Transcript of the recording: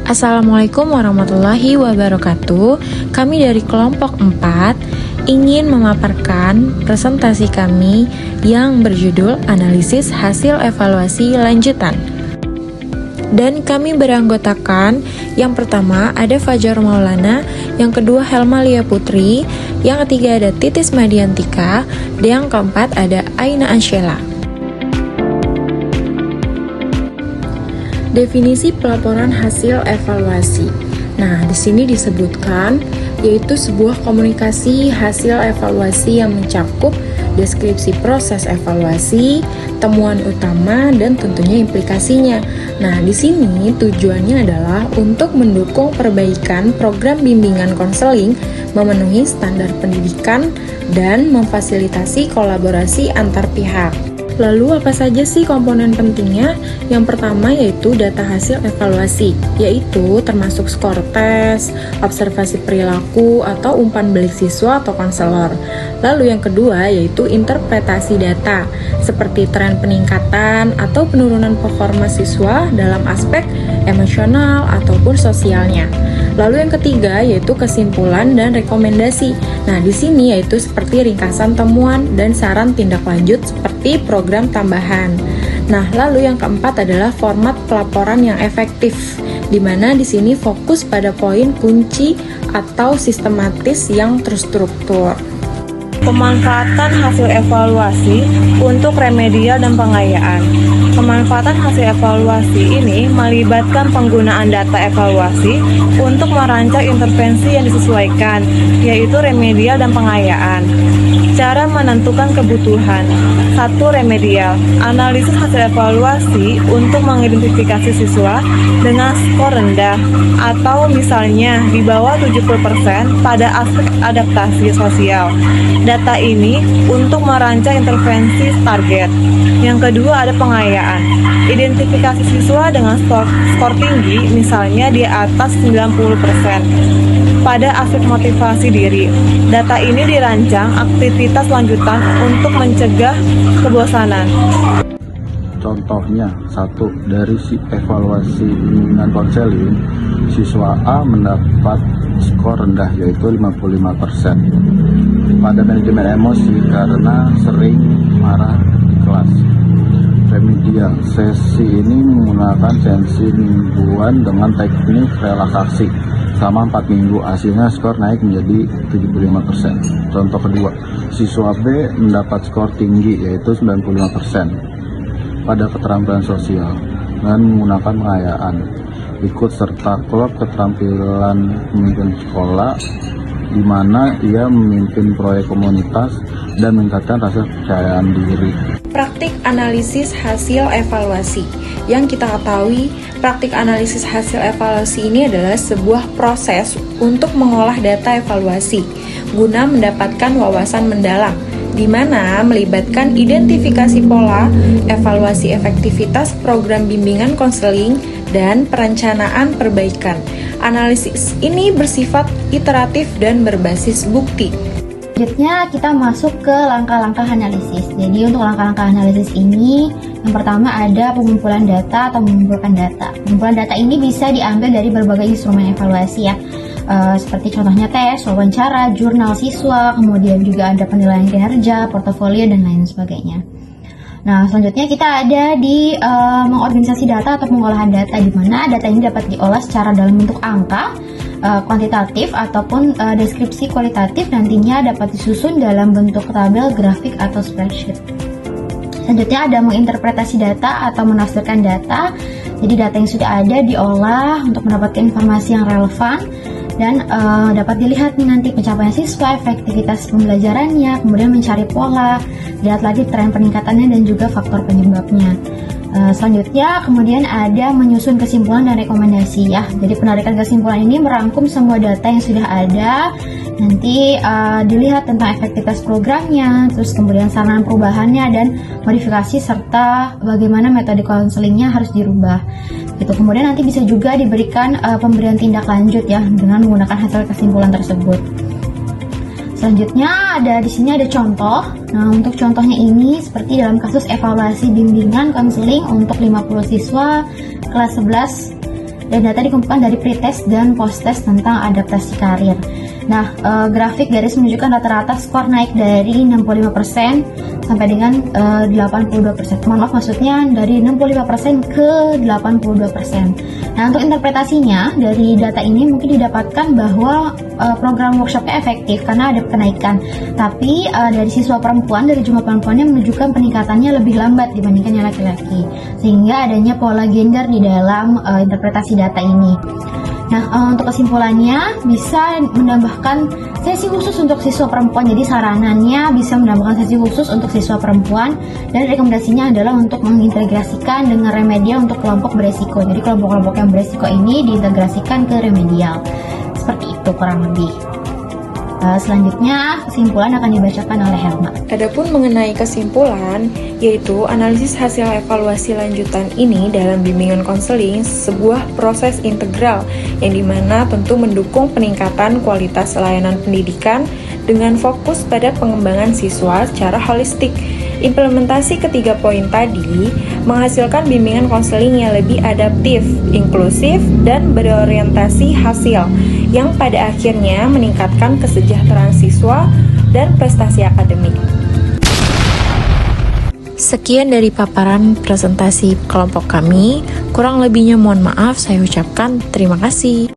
Assalamualaikum warahmatullahi wabarakatuh. Kami dari kelompok 4 ingin memaparkan presentasi kami yang berjudul Analisis Hasil Evaluasi Lanjutan. Dan kami beranggotakan, yang pertama ada Fajar Maulana, yang kedua Helma Lia Putri, yang ketiga ada Titis Madiantika, dan yang keempat ada Aina Ansyela. Definisi pelaporan hasil evaluasi. Nah, di sini disebutkan yaitu sebuah komunikasi hasil evaluasi yang mencakup deskripsi proses evaluasi, temuan utama, dan tentunya implikasinya. Nah, di sini tujuannya adalah untuk mendukung perbaikan program bimbingan konseling, memenuhi standar pendidikan, dan memfasilitasi kolaborasi antar pihak. Lalu apa saja sih komponen pentingnya? Yang pertama yaitu data hasil evaluasi, yaitu termasuk skor tes, observasi perilaku, atau umpan balik siswa atau konselor. Lalu yang kedua yaitu interpretasi data, seperti tren peningkatan atau penurunan performa siswa dalam aspek emosional ataupun sosialnya. Lalu yang ketiga yaitu kesimpulan dan rekomendasi. Nah, di sini yaitu seperti ringkasan temuan dan saran tindak lanjut seperti program tambahan. Nah, lalu yang keempat adalah format pelaporan yang efektif, di mana di sini fokus pada poin kunci atau sistematis yang terstruktur. Pemanfaatan hasil evaluasi untuk remedial dan pengayaan. Pemanfaatan hasil evaluasi ini melibatkan penggunaan data evaluasi untuk merancang intervensi yang disesuaikan, yaitu remedial dan pengayaan. Cara menentukan kebutuhan. 1. Remedial. Analisis hasil evaluasi untuk mengidentifikasi siswa dengan skor rendah atau misalnya di bawah 70% pada aspek adaptasi sosial. Data ini untuk merancang intervensi target. Yang kedua ada pengayaan. Identifikasi siswa dengan skor tinggi, misalnya di atas 90%. Pada aspek motivasi diri, data ini dirancang aktivitas lanjutan untuk mencegah kebosanan. Contohnya, 1. Dari evaluasi bimbingan konseling, siswa A mendapat skor rendah yaitu 55% pada manajemen emosi karena sering marah di kelas. Remedial, sesi ini menggunakan sesi mingguan dengan teknik relaksasi selama 4 minggu, hasilnya skor naik menjadi 75%. Contoh kedua, siswa B mendapat skor tinggi yaitu 95% pada keterampilan sosial dengan menggunakan pengayaan, ikut serta klub keterampilan pemimpin sekolah di mana ia memimpin proyek komunitas dan meningkatkan rasa kepercayaan diri. Praktik analisis hasil evaluasi. Yang kita ketahui, praktik analisis hasil evaluasi ini adalah sebuah proses untuk mengolah data evaluasi guna mendapatkan wawasan mendalam, di mana melibatkan identifikasi pola, evaluasi efektivitas program bimbingan konseling, dan perencanaan perbaikan. Analisis ini bersifat iteratif dan berbasis bukti. Selanjutnya kita masuk ke langkah-langkah analisis. Jadi untuk langkah-langkah analisis ini, yang pertama ada pengumpulan data atau mengumpulkan data. Pengumpulan data ini bisa diambil dari berbagai instrumen evaluasi ya, seperti contohnya tes, wawancara, jurnal siswa, kemudian juga ada penilaian kinerja, portofolio, dan lain sebagainya. Nah, selanjutnya kita ada di mengorganisasi data atau pengolahan data, di mana data ini dapat diolah secara dalam bentuk angka, kuantitatif ataupun deskripsi kualitatif, nantinya dapat disusun dalam bentuk tabel, grafik, atau spreadsheet. Selanjutnya ada menginterpretasi data atau menafsirkan data. Jadi data yang sudah ada diolah untuk mendapatkan informasi yang relevan dan dapat dilihat nih nanti pencapaian siswa, efektivitas pembelajarannya, kemudian mencari pola, lihat lagi tren peningkatannya dan juga faktor penyebabnya. Selanjutnya kemudian ada menyusun kesimpulan dan rekomendasi ya. Jadi penarikan kesimpulan ini merangkum semua data yang sudah ada, nanti dilihat tentang efektivitas programnya, terus kemudian saran perubahannya dan modifikasi serta bagaimana metode konselingnya harus dirubah. Gitu. Kemudian nanti bisa juga diberikan pemberian tindak lanjut ya dengan menggunakan hasil kesimpulan tersebut. Selanjutnya di sini ada contoh. Nah, untuk contohnya ini seperti dalam kasus evaluasi bimbingan konseling untuk 50 siswa kelas 11 dan data dikumpulkan dari pretest dan post-test tentang adaptasi karir. Nah, grafik garis menunjukkan rata-rata skor naik dari 65% sampai dengan 82%. Maaf, maksudnya dari 65% ke 82%. Nah, untuk interpretasinya dari data ini mungkin didapatkan bahwa program workshopnya efektif karena ada kenaikan. Tapi dari siswa perempuan, dari jumlah perempuannya menunjukkan peningkatannya lebih lambat dibandingkan yang laki-laki. Sehingga adanya pola gender di dalam interpretasi data ini. Nah, untuk kesimpulannya bisa menambahkan sesi khusus untuk siswa perempuan. Jadi saranannya bisa menambahkan sesi khusus untuk siswa perempuan, dan rekomendasinya adalah untuk mengintegrasikan dengan remedial untuk kelompok beresiko. Jadi kelompok-kelompok yang beresiko ini diintegrasikan ke remedial. Seperti itu kurang lebih. Selanjutnya kesimpulan akan dibacakan oleh Helma. Adapun mengenai kesimpulan, yaitu analisis hasil evaluasi lanjutan ini dalam bimbingan konseling sebuah proses integral yang dimana tentu mendukung peningkatan kualitas layanan pendidikan dengan fokus pada pengembangan siswa secara holistik. Implementasi ketiga poin tadi menghasilkan bimbingan konseling yang lebih adaptif, inklusif, dan berorientasi hasil yang pada akhirnya meningkatkan kesejahteraan siswa dan prestasi akademik. Sekian dari paparan presentasi kelompok kami. Kurang lebihnya mohon maaf, saya ucapkan terima kasih.